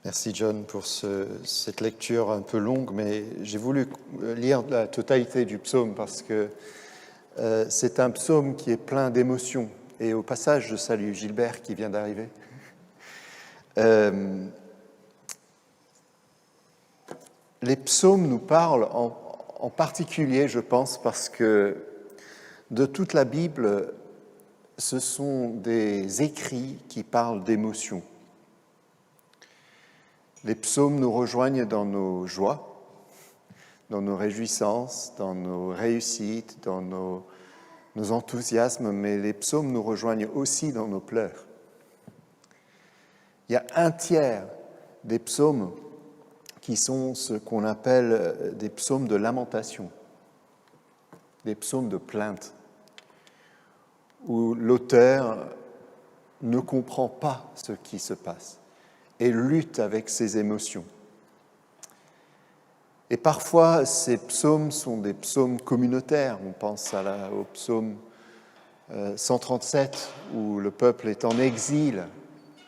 Merci John pour cette lecture un peu longue, mais j'ai voulu lire la totalité du psaume parce que c'est un psaume qui est plein d'émotions. Et au passage, je salue Gilbert qui vient d'arriver. Les psaumes nous parlent en particulier, je pense, parce que de toute la Bible, ce sont des écrits qui parlent d'émotions. Les psaumes nous rejoignent dans nos joies, dans nos réjouissances, dans nos réussites, dans nos enthousiasmes, mais les psaumes nous rejoignent aussi dans nos pleurs. Il y a un tiers des psaumes qui sont ce qu'on appelle des psaumes de lamentation, des psaumes de plainte, où l'auteur ne comprend pas ce qui se passe et lutte avec ses émotions. Et parfois, ces psaumes sont des psaumes communautaires. On pense au psaume 137, où le peuple est en exil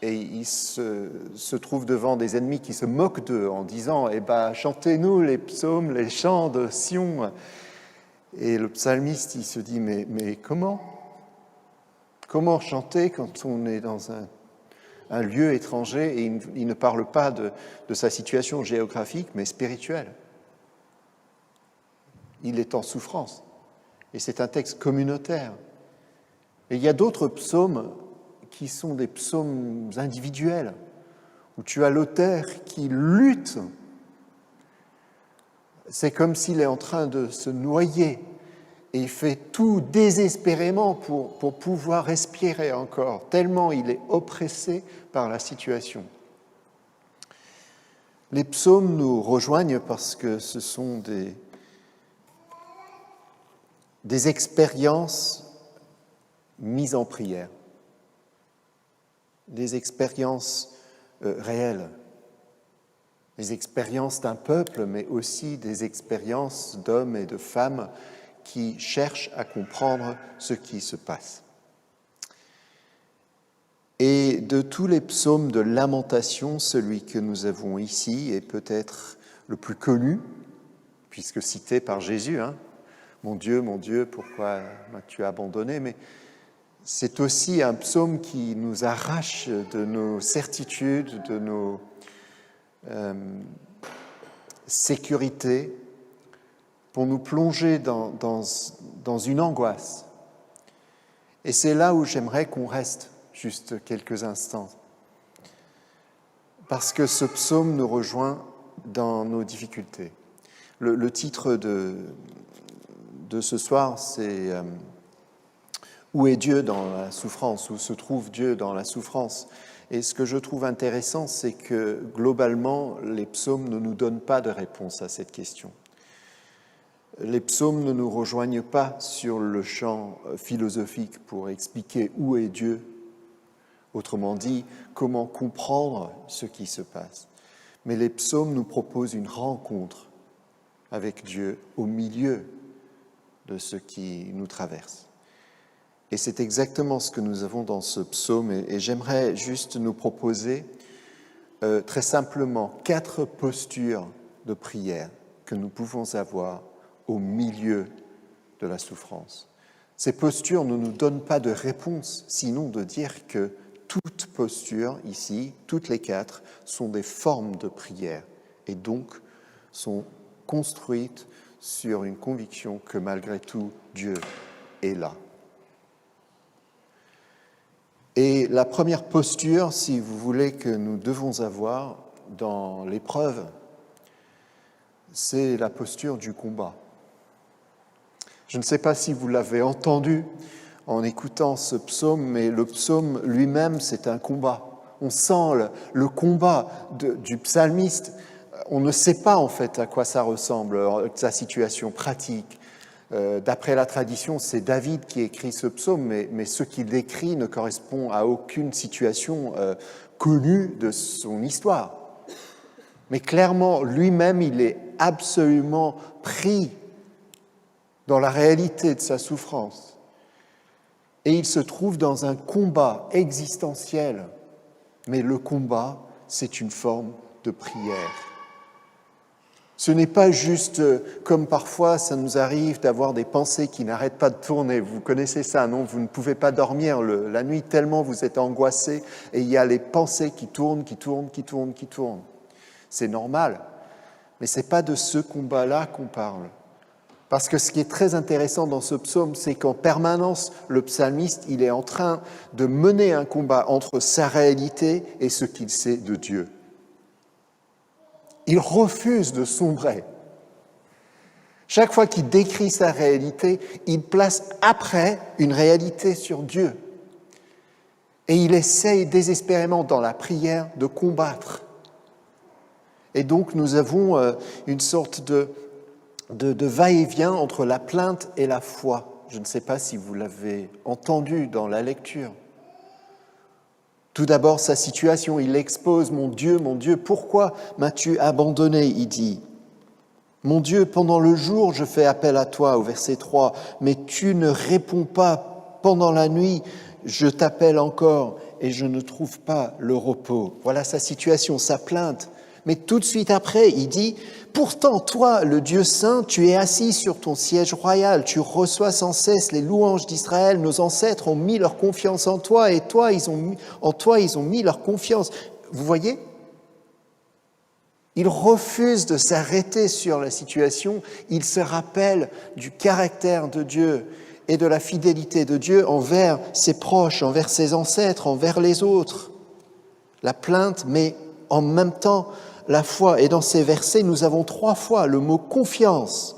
et il se trouve devant des ennemis qui se moquent d'eux en disant « chantez-nous les psaumes, les chants de Sion ». Et le psalmiste, il se dit « mais comment chanter quand on est dans un lieu étranger ?» Et il ne parle pas de sa situation géographique, mais spirituelle. Il est en souffrance. Et c'est un texte communautaire. Et il y a d'autres psaumes qui sont des psaumes individuels, où tu as l'auteur qui lutte. C'est comme s'il est en train de se noyer, et il fait tout désespérément pour pouvoir respirer encore, tellement il est oppressé par la situation. Les psaumes nous rejoignent parce que ce sont des expériences mises en prière, des expériences réelles, des expériences d'un peuple, mais aussi des expériences d'hommes et de femmes qui cherchent à comprendre ce qui se passe. Et de tous les psaumes de lamentation, celui que nous avons ici est peut-être le plus connu, puisque cité par Jésus, mon Dieu, pourquoi m'as-tu abandonné ?» Mais c'est aussi un psaume qui nous arrache de nos certitudes, de nos sécurités, pour nous plonger dans une angoisse. Et c'est là où j'aimerais qu'on reste juste quelques instants. Parce que ce psaume nous rejoint dans nos difficultés. Le titre de ce soir, c'est « Où est Dieu dans la souffrance ?» Où se trouve Dieu dans la souffrance ? Et ce que je trouve intéressant, c'est que globalement, les psaumes ne nous donnent pas de réponse à cette question. Les psaumes ne nous rejoignent pas sur le champ philosophique pour expliquer où est Dieu, autrement dit, comment comprendre ce qui se passe. Mais les psaumes nous proposent une rencontre avec Dieu au milieu de ce qui nous traverse. Et c'est exactement ce que nous avons dans ce psaume. Et j'aimerais juste nous proposer très simplement 4 postures de prière que nous pouvons avoir au milieu de la souffrance. Ces postures ne nous donnent pas de réponse, sinon de dire que toutes postures ici, toutes les 4, sont des formes de prière et donc sont construites sur une conviction que malgré tout, Dieu est là. Et la première posture, si vous voulez, que nous devons avoir dans l'épreuve, c'est la posture du combat. Je ne sais pas si vous l'avez entendu en écoutant ce psaume, mais le psaume lui-même, c'est un combat. On sent le combat du psalmiste. On ne sait pas en fait à quoi ça ressemble, sa situation pratique. D'après la tradition, c'est David qui écrit ce psaume, mais ce qu'il décrit ne correspond à aucune situation connue de son histoire. Mais clairement, lui-même, il est absolument pris dans la réalité de sa souffrance. Et il se trouve dans un combat existentiel. Mais le combat, c'est une forme de prière. Ce n'est pas juste comme parfois ça nous arrive d'avoir des pensées qui n'arrêtent pas de tourner. Vous connaissez ça, non? Vous ne pouvez pas dormir la nuit tellement vous êtes angoissé et il y a les pensées qui tournent. C'est normal, mais ce n'est pas de ce combat-là qu'on parle. Parce que ce qui est très intéressant dans ce psaume, c'est qu'en permanence, le psalmiste, il est en train de mener un combat entre sa réalité et ce qu'il sait de Dieu. Il refuse de sombrer. Chaque fois qu'il décrit sa réalité, il place après une réalité sur Dieu. Et il essaye désespérément dans la prière de combattre. Et donc nous avons une sorte de va-et-vient entre la plainte et la foi. Je ne sais pas si vous l'avez entendu dans la lecture. Tout d'abord, sa situation, il expose « Mon Dieu, pourquoi m'as-tu abandonné ?» il dit. « Mon Dieu, pendant le jour, je fais appel à toi » au verset 3, « mais tu ne réponds pas. Pendant la nuit, je t'appelle encore et je ne trouve pas le repos. » Voilà sa situation, sa plainte. Mais tout de suite après, il dit « Pourtant, toi, le Dieu saint, tu es assis sur ton siège royal, tu reçois sans cesse les louanges d'Israël. Nos ancêtres ont mis leur confiance en toi et en toi, ils ont mis leur confiance. » Vous voyez ? Il refuse de s'arrêter sur la situation, il se rappelle du caractère de Dieu et de la fidélité de Dieu envers ses proches, envers ses ancêtres, envers les autres. La plainte, mais en même temps, la foi. Et dans ces versets, nous avons 3 fois le mot « confiance ».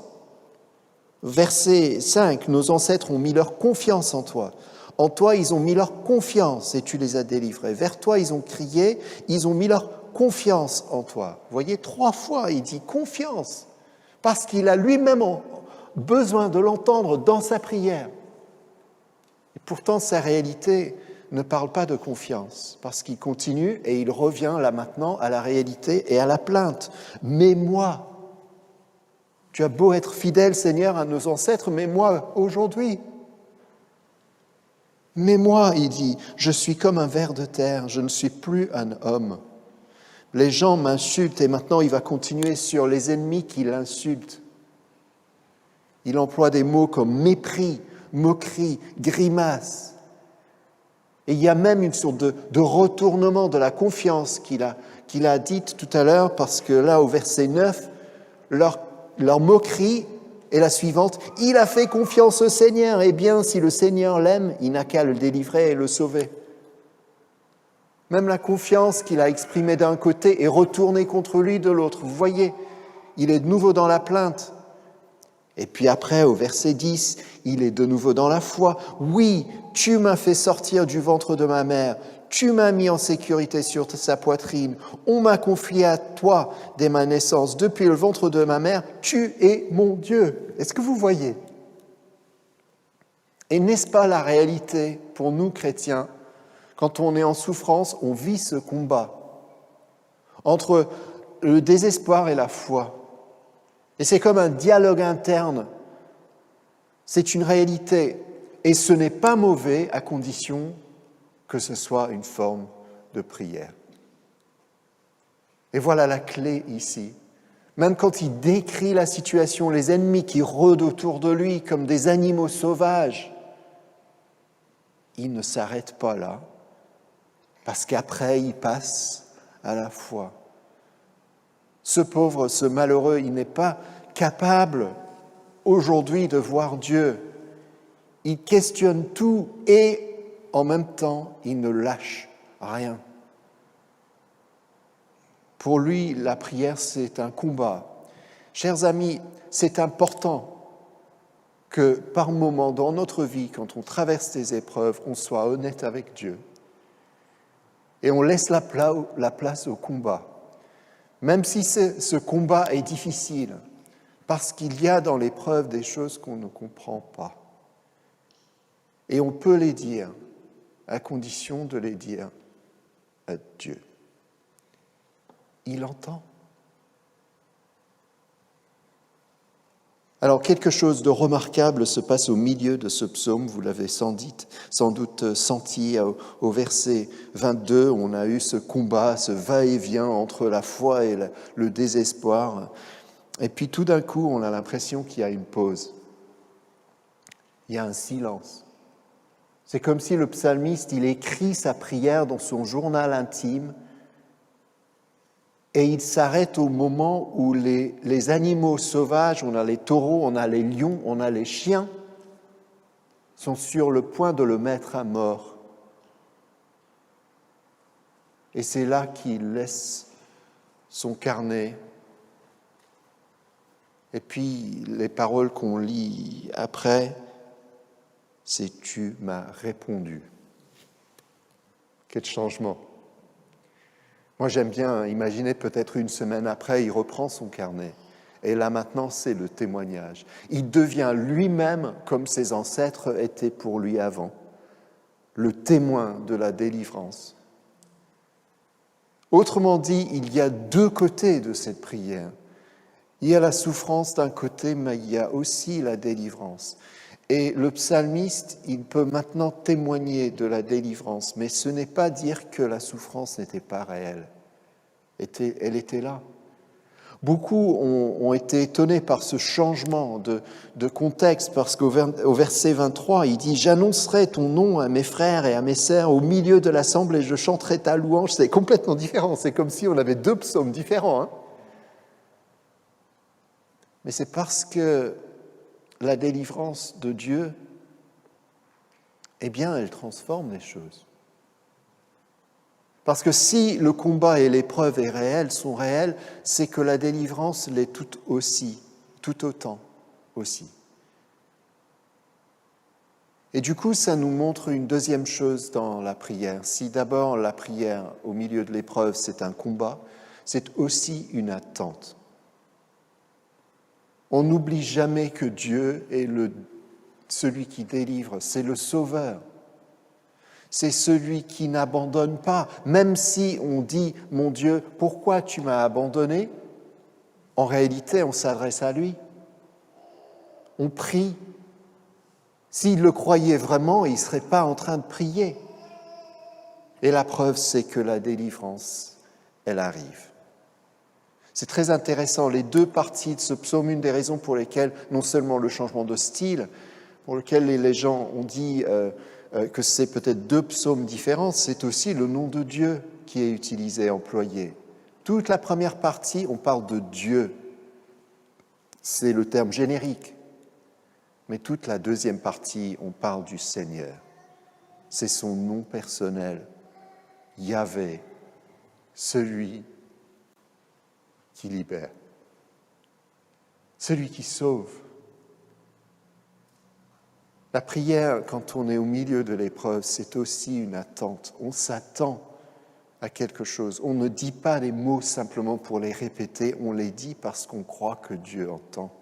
Verset 5, « Nos ancêtres ont mis leur confiance en toi. En toi, ils ont mis leur confiance et tu les as délivrés. Vers toi, ils ont crié, ils ont mis leur confiance en toi. » Vous voyez, 3 fois, il dit « confiance », parce qu'il a lui-même besoin de l'entendre dans sa prière. Et pourtant, sa réalité ne parle pas de confiance, parce qu'il continue et il revient là maintenant à la réalité et à la plainte. « Mais moi, tu as beau être fidèle, Seigneur, à nos ancêtres, mais moi, aujourd'hui, mais moi, il dit, je suis comme un ver de terre, je ne suis plus un homme. Les gens m'insultent et maintenant il va continuer sur les ennemis qui l'insultent. Il emploie des mots comme mépris, moquerie, grimace. Et il y a même une sorte de retournement de la confiance qu'il a dite tout à l'heure, parce que là, au verset 9, leur moquerie est la suivante. « Il a fait confiance au Seigneur, et bien, si le Seigneur l'aime, il n'a qu'à le délivrer et le sauver. » Même la confiance qu'il a exprimée d'un côté est retournée contre lui de l'autre. Vous voyez, il est de nouveau dans la plainte. Et puis après, au verset 10, il est de nouveau dans la foi. « Oui, tu m'as fait sortir du ventre de ma mère. Tu m'as mis en sécurité sur sa poitrine. On m'a confié à toi dès ma naissance. Depuis le ventre de ma mère, tu es mon Dieu. » Est-ce que vous voyez ? Et n'est-ce pas la réalité pour nous chrétiens ? Quand on est en souffrance, on vit ce combat entre le désespoir et la foi. Et c'est comme un dialogue interne. C'est une réalité. Et ce n'est pas mauvais à condition que ce soit une forme de prière. Et voilà la clé ici. Même quand il décrit la situation, les ennemis qui rôdent autour de lui comme des animaux sauvages, il ne s'arrête pas là, parce qu'après il passe à la foi. Ce pauvre, ce malheureux, il n'est pas capable aujourd'hui de voir Dieu. Il questionne tout et en même temps, il ne lâche rien. Pour lui, la prière, c'est un combat. Chers amis, c'est important que par moments dans notre vie, quand on traverse des épreuves, on soit honnête avec Dieu. Et on laisse la place au combat. Même si ce combat est difficile, parce qu'il y a dans l'épreuve des choses qu'on ne comprend pas. Et on peut les dire, à condition de les dire à Dieu. Il entend. Alors, quelque chose de remarquable se passe au milieu de ce psaume, vous l'avez sans doute senti au verset 22, on a eu ce combat, ce va-et-vient entre la foi et le désespoir. Et puis tout d'un coup, on a l'impression qu'il y a une pause. Il y a un silence. C'est comme si le psalmiste, il écrit sa prière dans son journal intime et il s'arrête au moment où les animaux sauvages, on a les taureaux, on a les lions, on a les chiens, sont sur le point de le mettre à mort. Et c'est là qu'il laisse son carnet. Et puis les paroles qu'on lit après, c'est « tu m'as répondu ». Quel changement! Moi, j'aime bien imaginer peut-être une semaine après, il reprend son carnet. Et là, maintenant, c'est le témoignage. Il devient lui-même, comme ses ancêtres étaient pour lui avant, le témoin de la délivrance. Autrement dit, il y a deux côtés de cette prière. Il y a la souffrance d'un côté, mais il y a aussi la délivrance. Et le psalmiste, il peut maintenant témoigner de la délivrance, mais ce n'est pas dire que la souffrance n'était pas réelle. Elle était là. Beaucoup ont été étonnés par ce changement de contexte, parce qu'au verset 23, il dit « J'annoncerai ton nom à mes frères et à mes sœurs au milieu de l'assemblée, je chanterai ta louange ». C'est complètement différent, c'est comme si on avait deux psaumes différents. Mais c'est parce que la délivrance de Dieu, eh bien, elle transforme les choses. Parce que si le combat et l'épreuve sont réels, c'est que la délivrance l'est tout autant aussi. Et du coup, ça nous montre une deuxième chose dans la prière. Si d'abord la prière au milieu de l'épreuve, c'est un combat, c'est aussi une attente. On n'oublie jamais que Dieu est celui qui délivre, c'est le Sauveur. C'est celui qui n'abandonne pas. Même si on dit « Mon Dieu, pourquoi tu m'as abandonné ?» En réalité, on s'adresse à lui. On prie. S'il le croyait vraiment, il ne serait pas en train de prier. Et la preuve, c'est que la délivrance, elle arrive. C'est très intéressant, les deux parties de ce psaume, une des raisons pour lesquelles, non seulement le changement de style, pour lequel les gens ont dit que c'est peut-être deux psaumes différents, c'est aussi le nom de Dieu qui est utilisé, employé. Toute la première partie, on parle de Dieu. C'est le terme générique. Mais toute la deuxième partie, on parle du Seigneur. C'est son nom personnel, Yahvé, celui qui libère, celui qui sauve. La prière, quand on est au milieu de l'épreuve, c'est aussi une attente. On s'attend à quelque chose. On ne dit pas les mots simplement pour les répéter, on les dit parce qu'on croit que Dieu entend.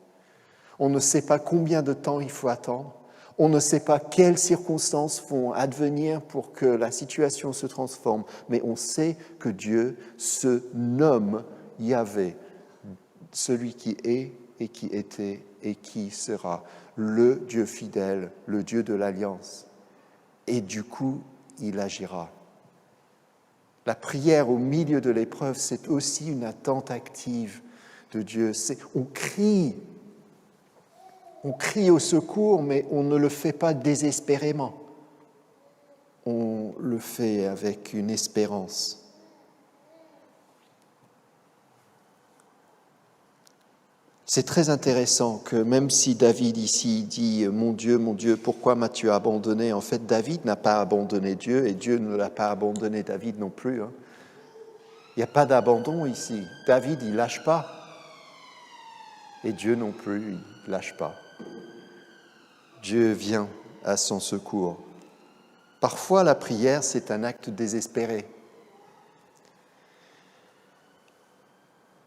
On ne sait pas combien de temps il faut attendre. On ne sait pas quelles circonstances vont advenir pour que la situation se transforme, mais on sait que Dieu se nomme Yahvé, celui qui est et qui était et qui sera, le Dieu fidèle, le Dieu de l'Alliance. Et du coup, il agira. La prière au milieu de l'épreuve, c'est aussi une attente active de Dieu. On crie au secours, mais on ne le fait pas désespérément. On le fait avec une espérance. C'est très intéressant que même si David ici dit « mon Dieu, pourquoi m'as-tu abandonné ?» En fait, David n'a pas abandonné Dieu et Dieu ne l'a pas abandonné David non plus. Il n'y a pas d'abandon ici. David, il ne lâche pas. Et Dieu non plus, il ne lâche pas. Dieu vient à son secours. Parfois, la prière, c'est un acte désespéré.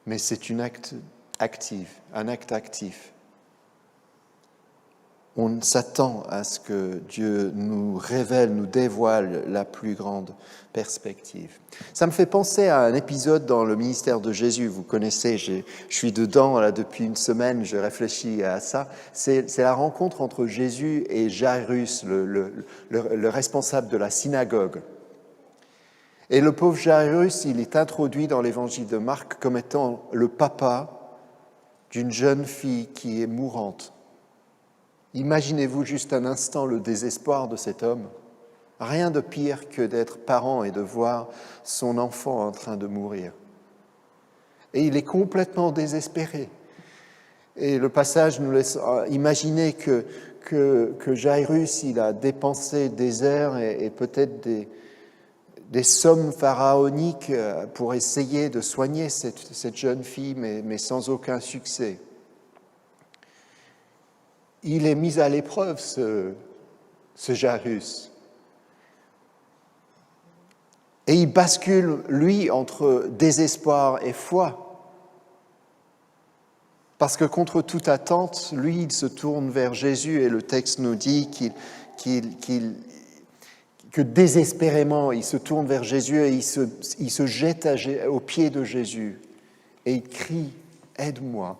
Mais c'est un acte actif. On s'attend à ce que Dieu nous révèle, nous dévoile la plus grande perspective. Ça me fait penser à un épisode dans le ministère de Jésus. Vous connaissez, je suis dedans là, depuis une semaine, je réfléchis à ça. C'est la rencontre entre Jésus et Jairus, le responsable de la synagogue. Et le pauvre Jairus, il est introduit dans l'évangile de Marc comme étant le papa d'une jeune fille qui est mourante. Imaginez-vous juste un instant le désespoir de cet homme. Rien de pire que d'être parent et de voir son enfant en train de mourir. Et il est complètement désespéré. Et le passage nous laisse imaginer que Jairus, il a dépensé des heures et peut-être des sommes pharaoniques pour essayer de soigner cette jeune fille, mais sans aucun succès. Il est mis à l'épreuve, ce Jairus. Et il bascule, lui, entre désespoir et foi. Parce que contre toute attente, lui, il se tourne vers Jésus et le texte nous dit que désespérément, il se tourne vers Jésus et il se jette aux pieds de Jésus et il crie « Aide-moi ».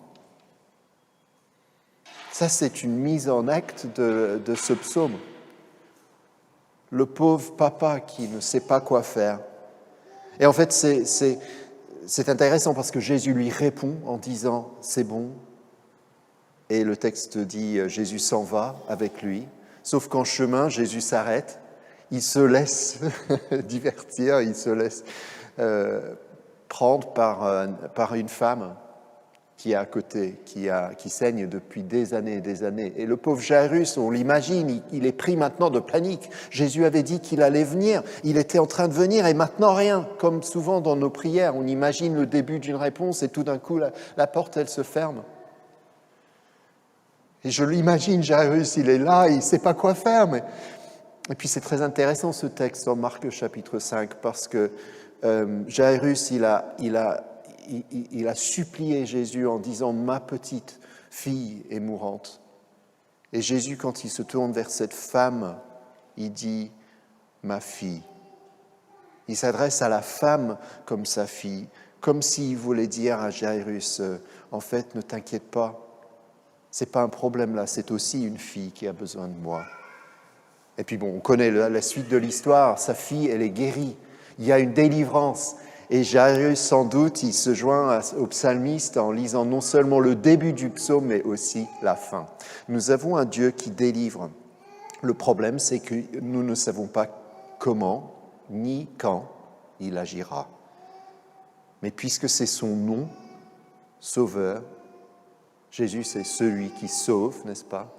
Ça, c'est une mise en acte de ce psaume. Le pauvre papa qui ne sait pas quoi faire. Et en fait, c'est intéressant parce que Jésus lui répond en disant « c'est bon ». Et le texte dit « Jésus s'en va avec lui ». Sauf qu'en chemin, Jésus s'arrête, il se laisse divertir, il se laisse prendre par une femme qui est à côté, qui saigne depuis des années et des années. Et le pauvre Jairus, on l'imagine, il est pris maintenant de panique. Jésus avait dit qu'il allait venir, il était en train de venir et maintenant rien. Comme souvent dans nos prières, on imagine le début d'une réponse et tout d'un coup, la porte, elle se ferme. Et je l'imagine, Jairus, il est là, il ne sait pas quoi faire. Et puis c'est très intéressant ce texte en Marc chapitre 5 parce que Jairus, il a supplié Jésus en disant « Ma petite fille est mourante ». Et Jésus, quand il se tourne vers cette femme, il dit « Ma fille ». Il s'adresse à la femme comme sa fille, comme s'il voulait dire à Jairus « En fait, ne t'inquiète pas, ce n'est pas un problème là, c'est aussi une fille qui a besoin de moi ». Et puis bon, on connaît la suite de l'histoire, sa fille, elle est guérie, il y a une délivrance. Et Jairus, sans doute, il se joint au psalmiste en lisant non seulement le début du psaume, mais aussi la fin. Nous avons un Dieu qui délivre. Le problème, c'est que nous ne savons pas comment ni quand il agira. Mais puisque c'est son nom, Sauveur, Jésus, c'est celui qui sauve, n'est-ce pas ?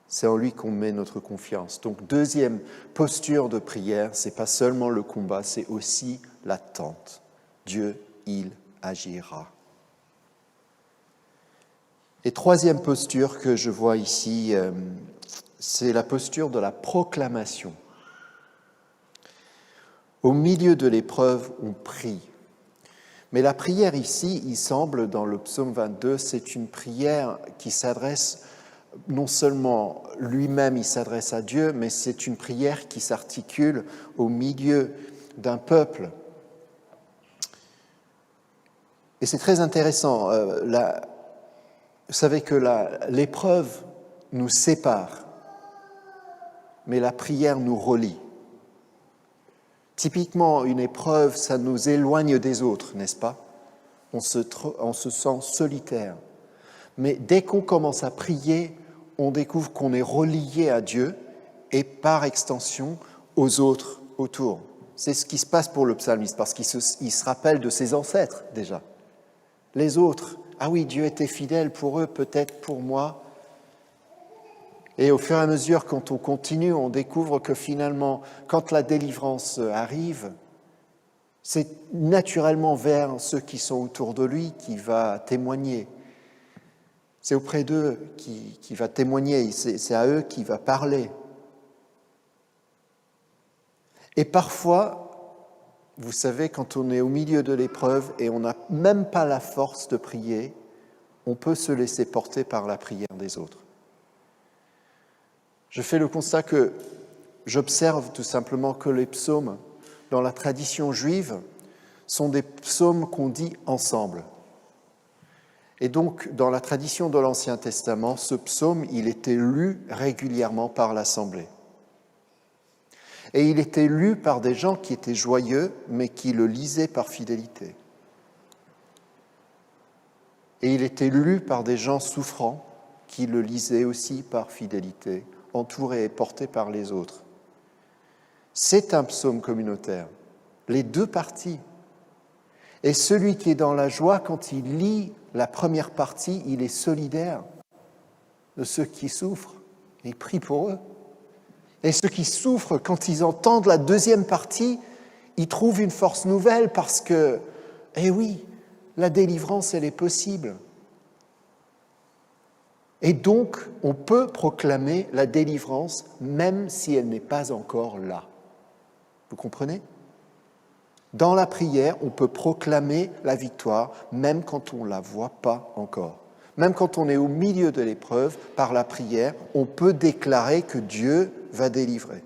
C'est en lui qu'on met notre confiance. Donc, deuxième posture de prière, ce n'est pas seulement le combat, c'est aussi l'attente. Dieu, il agira. Et troisième posture que je vois ici, c'est la posture de la proclamation. Au milieu de l'épreuve, on prie. Mais la prière ici, il semble, dans le psaume 22, c'est une prière qui s'adresse non seulement lui-même, il s'adresse à Dieu, mais c'est une prière qui s'articule au milieu d'un peuple. Et c'est très intéressant. Vous savez que l'épreuve nous sépare, mais la prière nous relie. Typiquement, une épreuve, ça nous éloigne des autres, n'est-ce pas ? On se sent solitaire. Mais dès qu'on commence à prier, on découvre qu'on est relié à Dieu et par extension aux autres autour. C'est ce qui se passe pour le psalmiste, parce qu'il se rappelle de ses ancêtres déjà. Les autres, ah oui, Dieu était fidèle pour eux, peut-être pour moi. Et au fur et à mesure, quand on continue, on découvre que finalement, quand la délivrance arrive, c'est naturellement vers ceux qui sont autour de lui qu'il va témoigner. C'est auprès d'eux qu'il va témoigner, c'est à eux qu'il va parler. Et parfois, vous savez, quand on est au milieu de l'épreuve et on n'a même pas la force de prier, on peut se laisser porter par la prière des autres. Je fais le constat que j'observe tout simplement que les psaumes, dans la tradition juive, sont des psaumes qu'on dit ensemble. Et donc, dans la tradition de l'Ancien Testament, ce psaume, il était lu régulièrement par l'Assemblée. Et il était lu par des gens qui étaient joyeux, mais qui le lisaient par fidélité. Et il était lu par des gens souffrants, qui le lisaient aussi par fidélité, entourés et portés par les autres. C'est un psaume communautaire, les deux parties. Et celui qui est dans la joie, quand il lit la première partie, il est solidaire de ceux qui souffrent, et il prie pour eux. Et ceux qui souffrent, quand ils entendent la deuxième partie, ils trouvent une force nouvelle parce que, eh oui, la délivrance, elle est possible. Et donc, on peut proclamer la délivrance même si elle n'est pas encore là. Vous comprenez ? Dans la prière, on peut proclamer la victoire même quand on ne la voit pas encore. Même quand on est au milieu de l'épreuve, par la prière, on peut déclarer que Dieu va délivrer,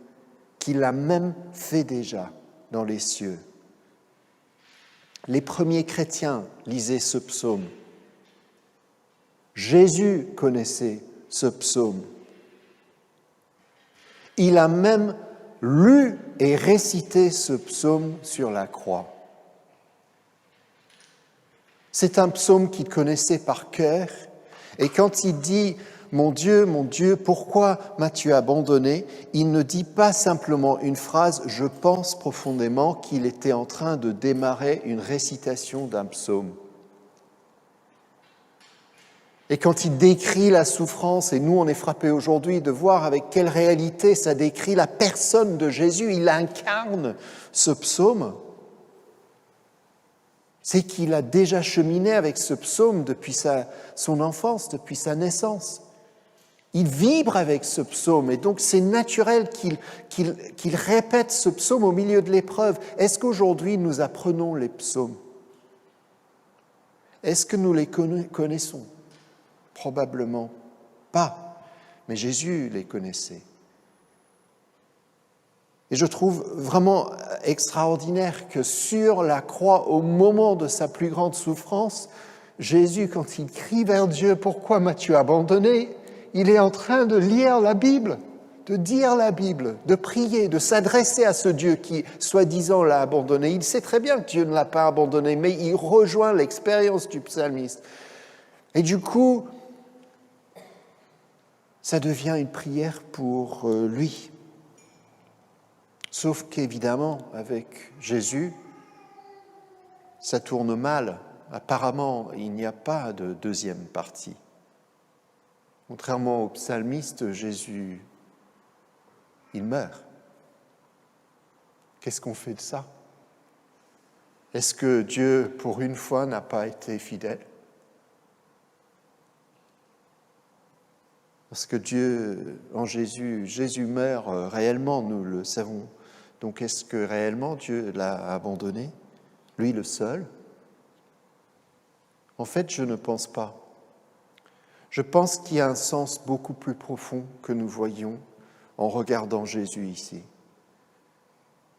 qu'il l'a même fait déjà dans les cieux. Les premiers chrétiens lisaient ce psaume. Jésus connaissait ce psaume. Il a même lu et récité ce psaume sur la croix. C'est un psaume qu'il connaissait par cœur, et quand il dit « Mon Dieu, pourquoi m'as-tu abandonné ?» il ne dit pas simplement une phrase, je pense profondément qu'il était en train de démarrer une récitation d'un psaume. Et quand il décrit la souffrance, et nous on est frappés aujourd'hui de voir avec quelle réalité ça décrit la personne de Jésus, il incarne ce psaume, c'est qu'il a déjà cheminé avec ce psaume depuis son enfance, depuis sa naissance. Il vibre avec ce psaume et donc c'est naturel qu'il répète ce psaume au milieu de l'épreuve. Est-ce qu'aujourd'hui nous apprenons les psaumes ? Est-ce que nous les connaissons ? Probablement pas, mais Jésus les connaissait. Et je trouve vraiment extraordinaire que sur la croix, au moment de sa plus grande souffrance, Jésus, quand il crie vers Dieu « Pourquoi m'as-tu abandonné ?», il est en train de lire la Bible, de dire la Bible, de prier, de s'adresser à ce Dieu qui, soi-disant, l'a abandonné. Il sait très bien que Dieu ne l'a pas abandonné, mais il rejoint l'expérience du psalmiste. Et du coup, ça devient une prière pour lui. Sauf qu'évidemment, avec Jésus, ça tourne mal. Apparemment, il n'y a pas de deuxième partie. Contrairement au psalmiste, Jésus, il meurt. Qu'est-ce qu'on fait de ça ? Est-ce que Dieu, pour une fois, n'a pas été fidèle ? Parce que Dieu, en Jésus meurt réellement, nous le savons. Donc est-ce que réellement Dieu l'a abandonné, lui le seul ? En fait, je ne pense pas. Je pense qu'il y a un sens beaucoup plus profond que nous voyons en regardant Jésus ici.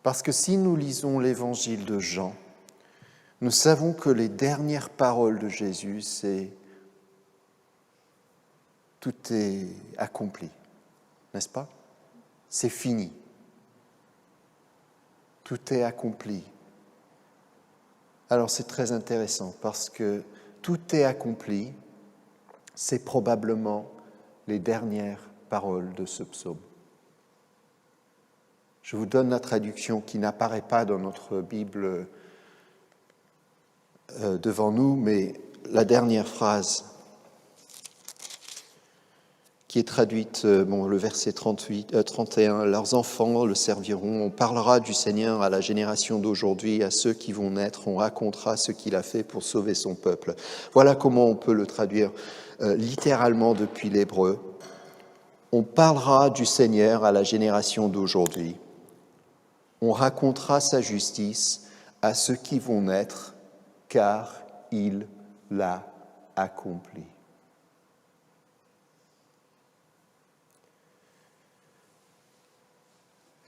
Parce que si nous lisons l'évangile de Jean, nous savons que les dernières paroles de Jésus, c'est « tout est accompli », n'est-ce pas ? C'est fini. Tout est accompli. Alors c'est très intéressant parce que tout est accompli, c'est probablement les dernières paroles de ce psaume. Je vous donne la traduction qui n'apparaît pas dans notre Bible devant nous, mais la dernière phrase qui est traduite, le verset 31, « Leurs enfants le serviront, on parlera du Seigneur à la génération d'aujourd'hui, à ceux qui vont naître, on racontera ce qu'il a fait pour sauver son peuple. » Voilà comment on peut le traduire littéralement depuis l'hébreu. On parlera du Seigneur à la génération d'aujourd'hui. On racontera sa justice à ceux qui vont naître, car il l'a accompli.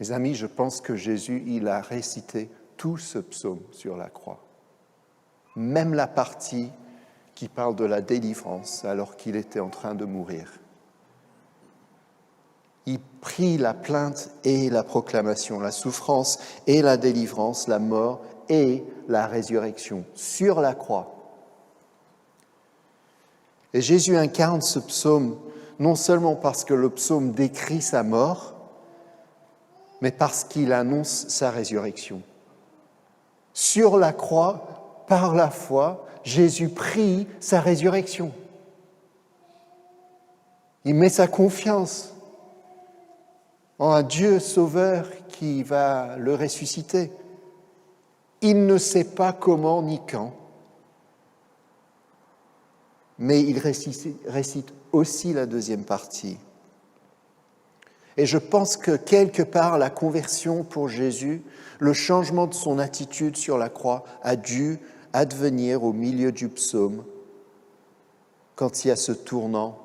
Mes amis, je pense que Jésus, il a récité tout ce psaume sur la croix. Même la partie qui parle de la délivrance alors qu'il était en train de mourir. Il prit la plainte et la proclamation, la souffrance et la délivrance, la mort et la résurrection sur la croix. Et Jésus incarne ce psaume non seulement parce que le psaume décrit sa mort, mais parce qu'il annonce sa résurrection. Sur la croix, par la foi, Jésus prie sa résurrection. Il met sa confiance en un Dieu sauveur qui va le ressusciter. Il ne sait pas comment ni quand, mais il récite aussi la deuxième partie. Et je pense que quelque part, la conversion pour Jésus, le changement de son attitude sur la croix a dû advenir au milieu du psaume, quand il y a ce tournant.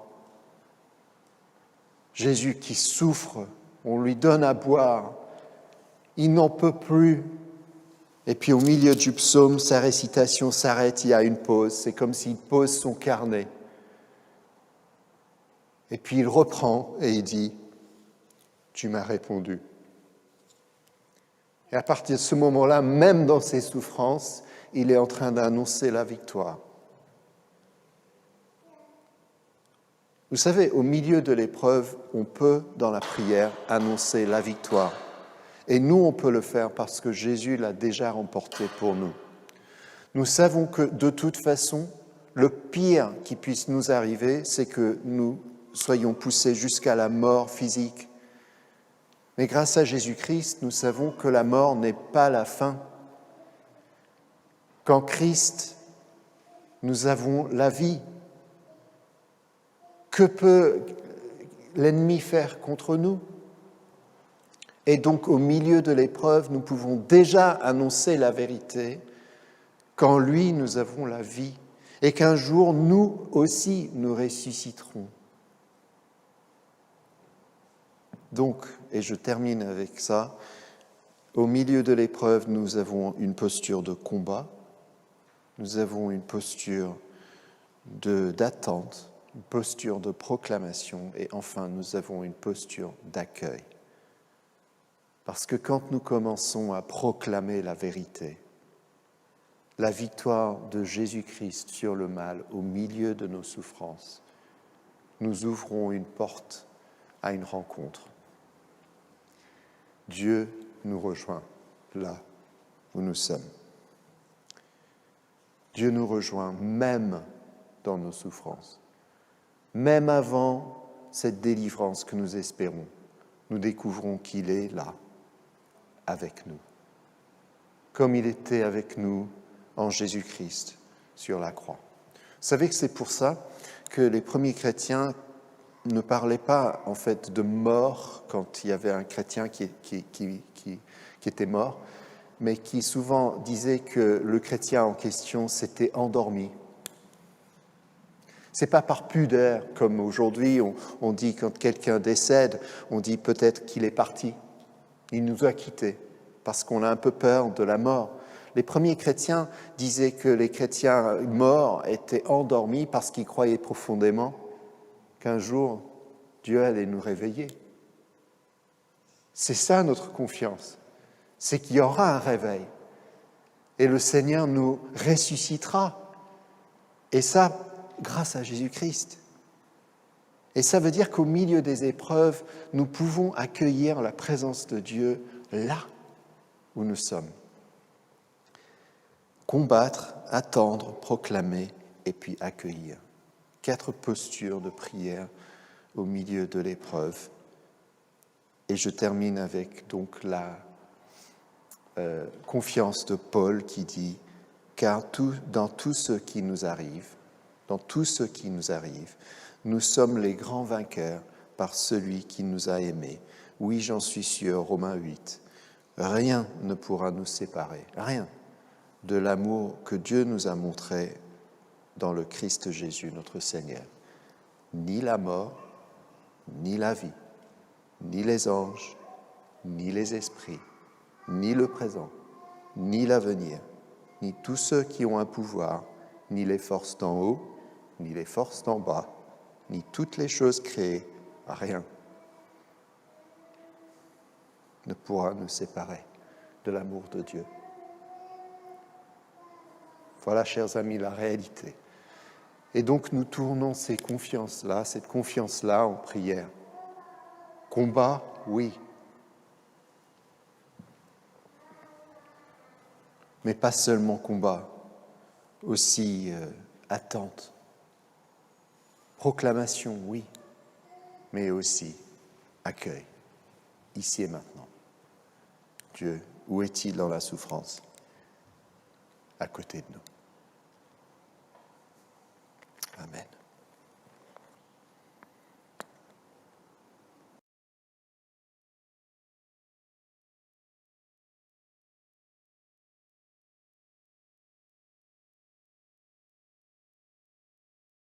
Jésus qui souffre, on lui donne à boire, il n'en peut plus. Et puis au milieu du psaume, sa récitation s'arrête, il y a une pause, c'est comme s'il pose son carnet. Et puis il reprend et il dit « Tu m'as répondu ». Et à partir de ce moment-là, même dans ses souffrances, il est en train d'annoncer la victoire. Vous savez, au milieu de l'épreuve, on peut, dans la prière, annoncer la victoire. Et nous, on peut le faire parce que Jésus l'a déjà remporté pour nous. Nous savons que, de toute façon, le pire qui puisse nous arriver, c'est que nous soyons poussés jusqu'à la mort physique. Mais grâce à Jésus-Christ, nous savons que la mort n'est pas la fin. Qu'en Christ, nous avons la vie. Que peut l'ennemi faire contre nous ? Et donc, au milieu de l'épreuve, nous pouvons déjà annoncer la vérité qu'en lui, nous avons la vie et qu'un jour, nous aussi, nous ressusciterons. Donc, et je termine avec ça, au milieu de l'épreuve, nous avons une posture de combat, nous avons une posture d'attente, une posture de proclamation et enfin, nous avons une posture d'accueil. Parce que quand nous commençons à proclamer la vérité, la victoire de Jésus-Christ sur le mal au milieu de nos souffrances, nous ouvrons une porte à une rencontre. Dieu nous rejoint là où nous sommes. Dieu nous rejoint même dans nos souffrances. Même avant cette délivrance que nous espérons, nous découvrons qu'il est là, avec nous, comme il était avec nous en Jésus-Christ sur la croix. Vous savez que c'est pour ça que les premiers chrétiens ne parlaient pas en fait de mort quand il y avait un chrétien qui était mort, mais qui souvent disait que le chrétien en question s'était endormi. C'est pas par pudeur, comme aujourd'hui on dit quand quelqu'un décède, on dit peut-être qu'il est parti, il nous a quittés, parce qu'on a un peu peur de la mort. Les premiers chrétiens disaient que les chrétiens morts étaient endormis parce qu'ils croyaient profondément qu'un jour, Dieu allait nous réveiller. C'est ça notre confiance, c'est qu'il y aura un réveil et le Seigneur nous ressuscitera. Et ça, grâce à Jésus-Christ. Et ça veut dire qu'au milieu des épreuves, nous pouvons accueillir la présence de Dieu là où nous sommes. Combattre, attendre, proclamer et puis accueillir. 4 postures de prière au milieu de l'épreuve. Et je termine avec donc la confiance de Paul qui dit « Car dans tout ce qui nous arrive, nous sommes les grands vainqueurs par celui qui nous a aimés. Oui, j'en suis sûr, Romains 8. Rien ne pourra nous séparer, rien, de l'amour que Dieu nous a montré dans le Christ Jésus, notre Seigneur. Ni la mort, ni la vie, ni les anges, ni les esprits, ni le présent, ni l'avenir, ni tous ceux qui ont un pouvoir, ni les forces d'en haut, ni les forces d'en bas, ni toutes les choses créées, rien ne pourra nous séparer de l'amour de Dieu. Voilà, chers amis, la réalité. Et donc nous tournons cette confiance-là en prière. Combat, oui. Mais pas seulement combat, aussi attente. Proclamation, oui, mais aussi accueil, ici et maintenant. Dieu, où est-il dans la souffrance? À côté de nous. Amen.